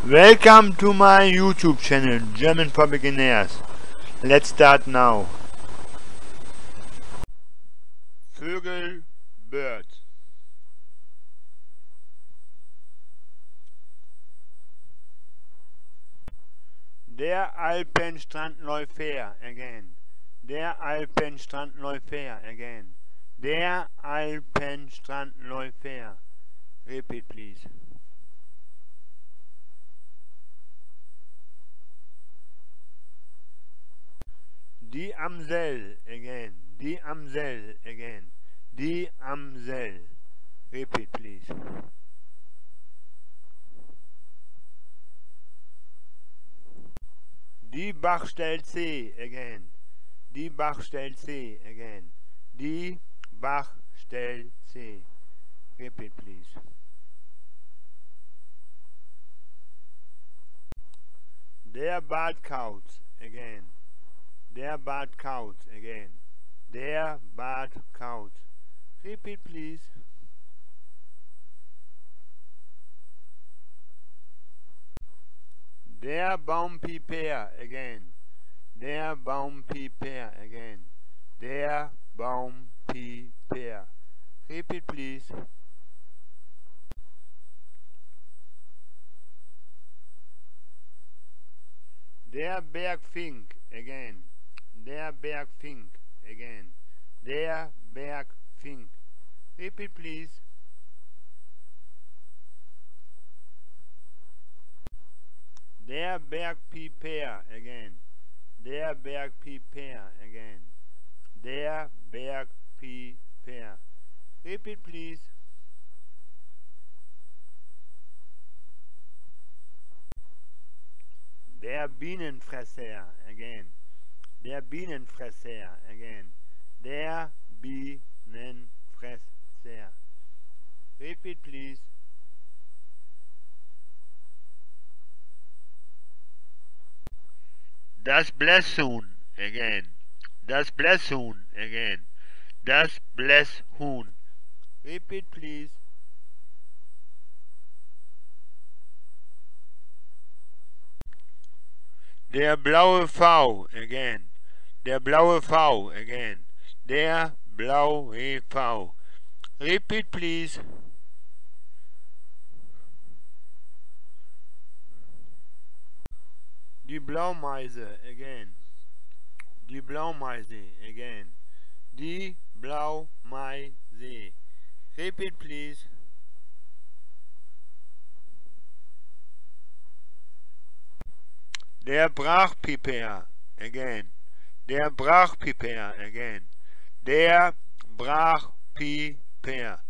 Welcome to my YouTube channel, German for Beginners. Let's start now. Vögel, birds. Der Alpenstrandläufer again. Der Alpenstrandläufer again. Der Alpenstrandläufer. Repeat please. Die Amsel again. Die Amsel again. Die Amsel. Repeat please. Die Bachstelzee again. Die Bachstelzee again. Die Bachstelzee. Repeat please. Der Badkauz again. Der Badkauz again. Der Badkauz. Repeat please. Der Baumpiper again. Der Baumpiper again. Der Baumpiper. Repeat please. Der Bergfink again. Der Bergfink again. Der Bergfink. Repeat please. Der Bergpiper again. Der Bergpiper again. Der Bergpiper. Repeat please. Der Bienenfresser again. Der Bienenfresser again. Der Bienenfresser. Repeat please. Das Blässhuhn again. Das Blässhuhn again. Das Blässhuhn. Repeat please. Der blaue V again. Der blaue V again. Der blaue V. Repeat please. Die Blaumeise again. Die Blaumeise again. Die Blaumeise. Repeat please. Der Brachpiper again. Der Brachpiper again. Der Brachpiper.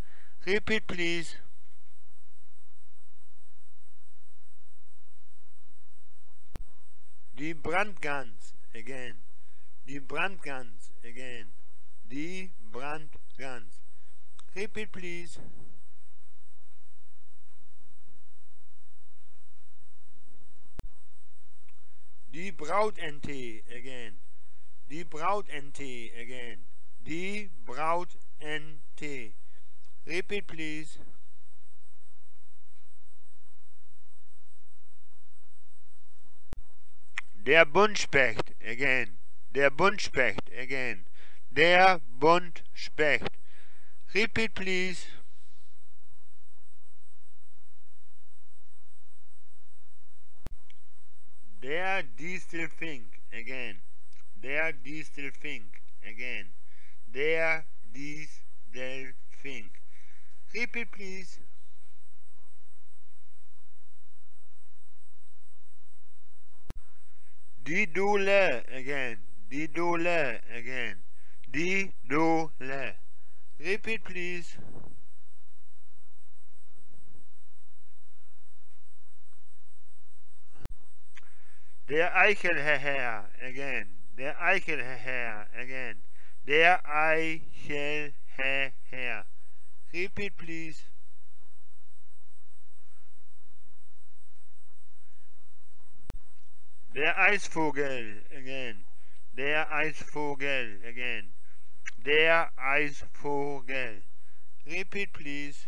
Repeat please. Die Brandgans again. Die Brandgans again. Die Brandgans. Repeat please. Die Brautente again. Die Brautente again. Die Brautente. Repeat please. Der Buntspecht again. Der Buntspecht again. Der Buntspecht. Repeat please. Der Distelfink again. Der Distelfink again. Der Distelfink. Repeat please. Die Dole again. Die Dole again. Die Dole. Repeat please. Der Eichelherr again. Der Eichelherr again. Der Eichelherr. Repeat please. Der Eisvogel again. Der Eisvogel again. Der Eisvogel. Repeat please.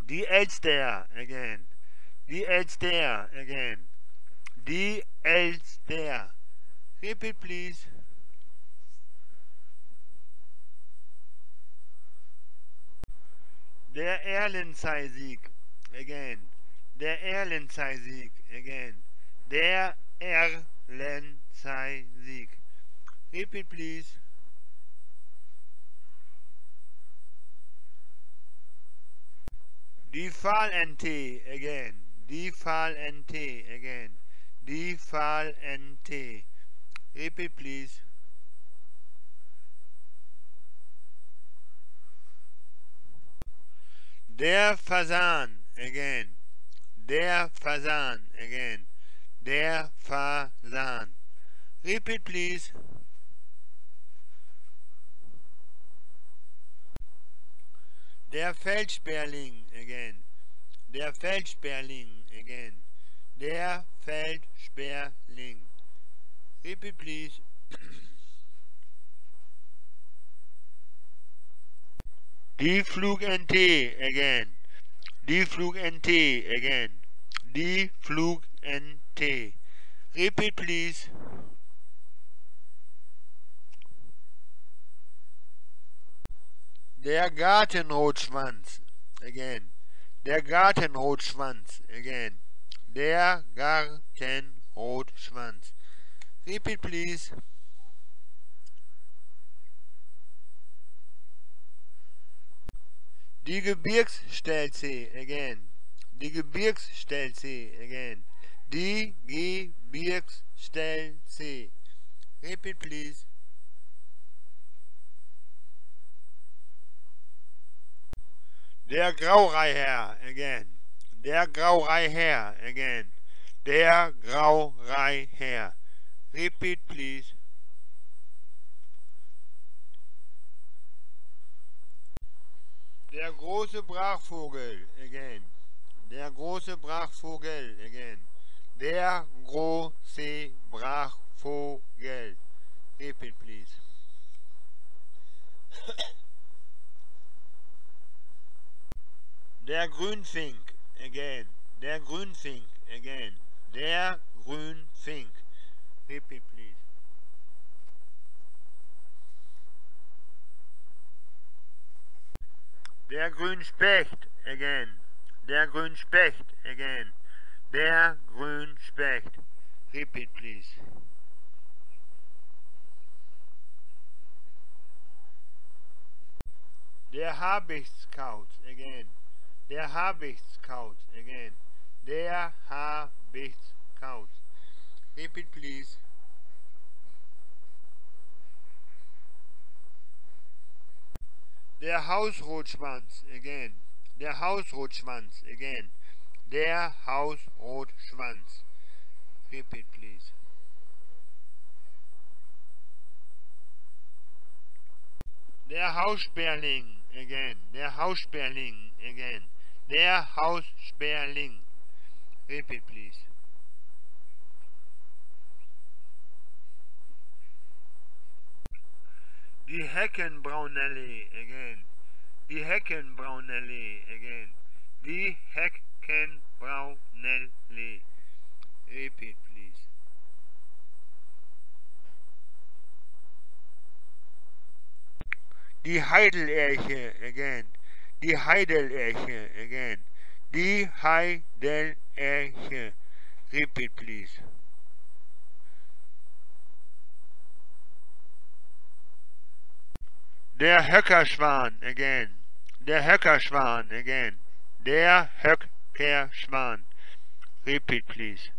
Die Elster again. Die Elster again. Die Elster. Repeat please. Der Erlenzeisieg again. Der Erlenzeisieg again. Der Erlenzeisieg. Repeat please. Die Fall-NT again. Die Fall-NT again. Die Fall-NT. Repeat please. Der Fasan again. Der Fasan again. Der Fasan. Repeat please. Der Feldsperling again. Der Feldsperling again. Der Feldsperling. Repeat please. Die Flug-NT again. Die Flug-NT again. Die Flug-NT. Repeat please. Der Gartenrotschwanz again. Der Gartenrotschwanz again. Der Gartenrotschwanz. Repeat please. Die Gebirgsstelze again. Die Gebirgsstelze again. Die Gebirgsstelze. Repeat please. Der Graureiher again. Der Graureiher again. Der Graureiher. Repeat please. Der große Brachvogel again. Der große Brachvogel again. Der große Brachvogel. Repeat please. Der Grünfink again. Der Grünfink again. Der Grünfink. Repeat please. Der Grünspecht again. Der Grünspecht again. Der Grünspecht. Repeat please. Der Habichtskauz again. Der Habichtskauz again. Der Habichtskauz. Repeat please. Der Hausrotschwanz again. Der Hausrotschwanz again. Der Hausrotschwanz. Repeat please. Der Haussperling again. Der Haussperling again. Der Haussperling. Repeat please. Die Heckenbraunallee again. Die Heckenbraunallee again. Die Heckenbraunallee. Repeat please. Die Heidelerche again. Die Heidelerche again. Die Heidelerche. Repeat please. Der Höckerschwan again. Der Höckerschwan again. Der Höckerschwan. Repeat please.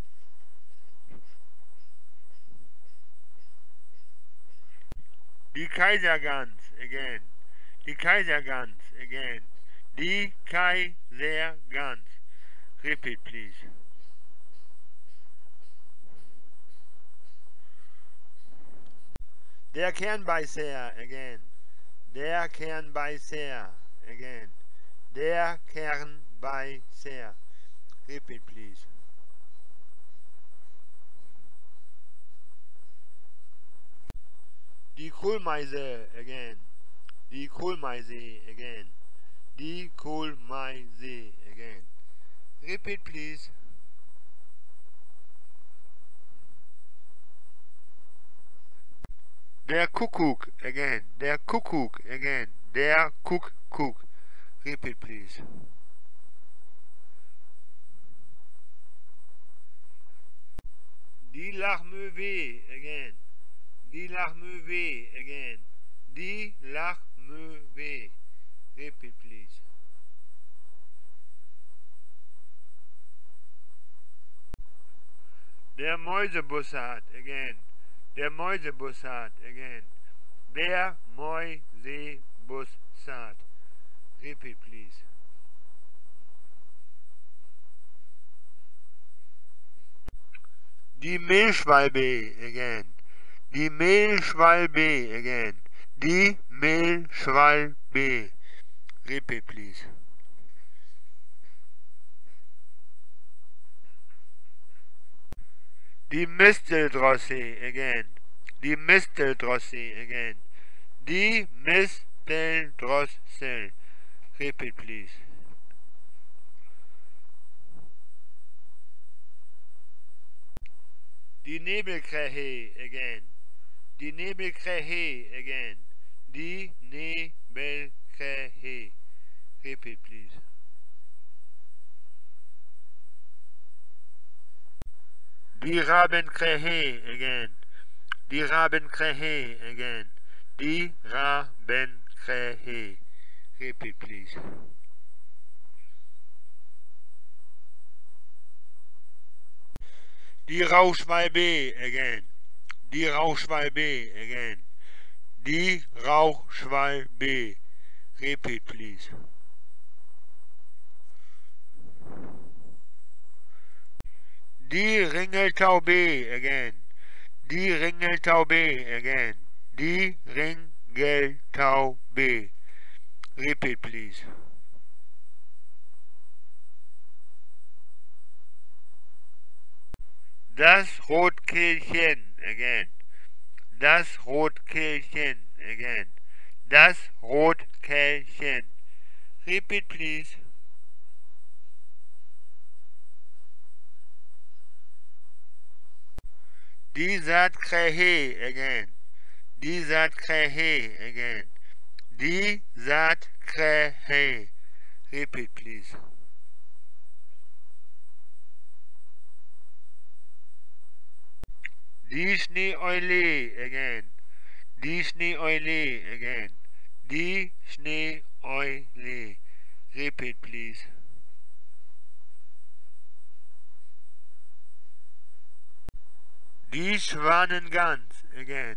Die Kaisergans again. Die Kaisergans again. Die Kaisergans. Repeat please. Der Kernbeißer again. Der Kernbeißer again. Der Kernbeißer. Repeat please. Die Kohlmeise again. Die Kohlmeise again. Die Kohlmeise Repeat please. Der Kuckuck again. Der Kuckuck again. Der Kuckuck. Repeat please. Die Lachmöwe again. Die Lachmöwe again. Die Lachmöwe. Repeat please. Der Mäusebussard again. Der Mäusebussard again. Der Mäusebussard. Repeat please. Die Mehlschwalbe again. Die Mehlschwalbe again. Die Mehlschwalbe. Repeat please. Die Misteldrossel again. Die Misteldrossel again. Die Misteldrossel. Repeat please. Die Nebelkrähe again. Die Nebelkrähe again. Die Nebelkrähe. Repeat please. Die Rabenkrähe again. Die Rabenkrähe again. Die Rabenkrähe. Repeat please. Die Rauchschwalbe again. Die Rauchschwalbe again. Die Rauchschwalbe. Repeat please. Die Ringeltaube again. Die Ringeltaube again. Die Ringeltaube. Repeat please. Das Rotkehlchen again. Das Rotkehlchen again. Das Rotkehlchen. Repeat please. Die Saatkrähe again. Die Saatkrähe again. Die Saatkrähe. Repeat please. Die Schneeeule again. Die Schneeeule again. Die Schneeeule. Repeat please. Die Schwanengans again.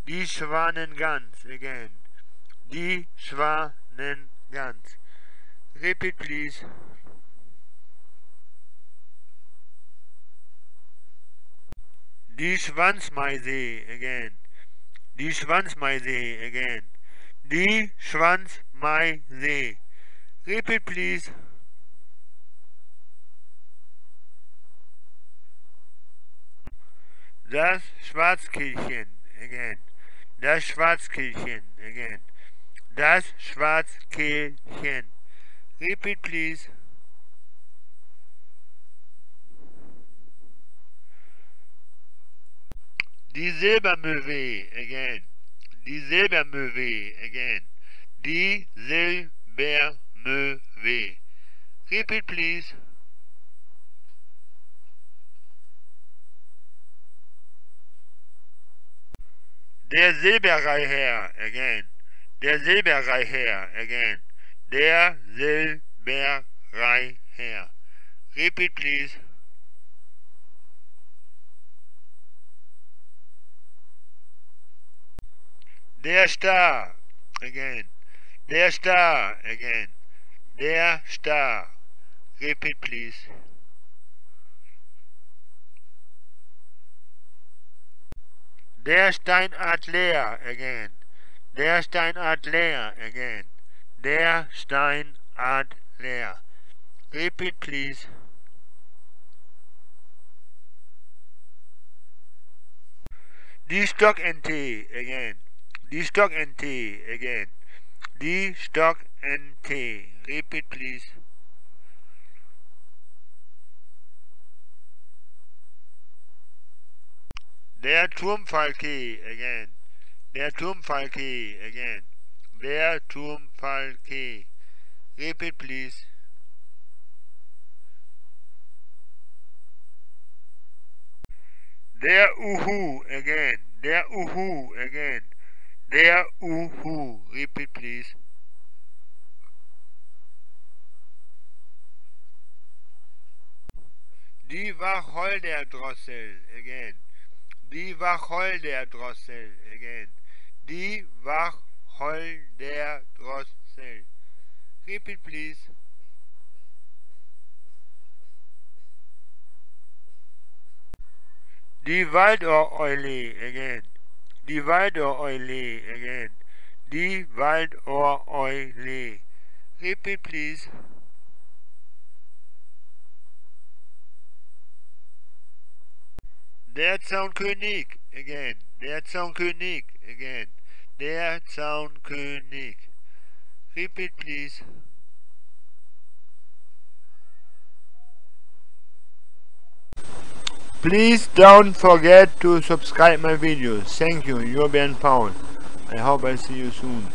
Die Schwanengans again. Die Schwanengans. Repeat please. Die Schwanzmeise again. Die Schwanzmeise again. Die Schwanzmeise. Repeat please. Das Schwarzkehlchen again. Das Schwarzkehlchen again. Das Schwarzkehlchen. Repeat please. Die Silbermöwe again. Die Silbermöwe again. Die Silbermöwe. Repeat please. Der Silberreiher again. Der Silberreiher again. Der Silberreiher. Repeat please. Der Star again. Der Star again. Der Star. Repeat please. Der Steinadler again. Der Steinadler again. Der Steinadler. Repeat please. Die Stockente again. Die Stockente again. Die Stockente. Repeat please. Der Turmfalke again. Der Turmfalke again. Der Turmfalke. Repeat please. Der Uhu again. Der Uhu again. Der Uhu. Repeat please. Die Wacholderdrossel again. Die Wacholderdrossel again. Die Wacholderdrossel. Repeat please. Die Waldohreule again. Die Waldohreule again. Die Waldohreule. Repeat please. Der Zaunkönig again. Der Zaunkönig again. Der Zaunkönig. Repeat please. Please don't forget to subscribe my videos. Thank you. You're Ben Paul. I hope I see you soon.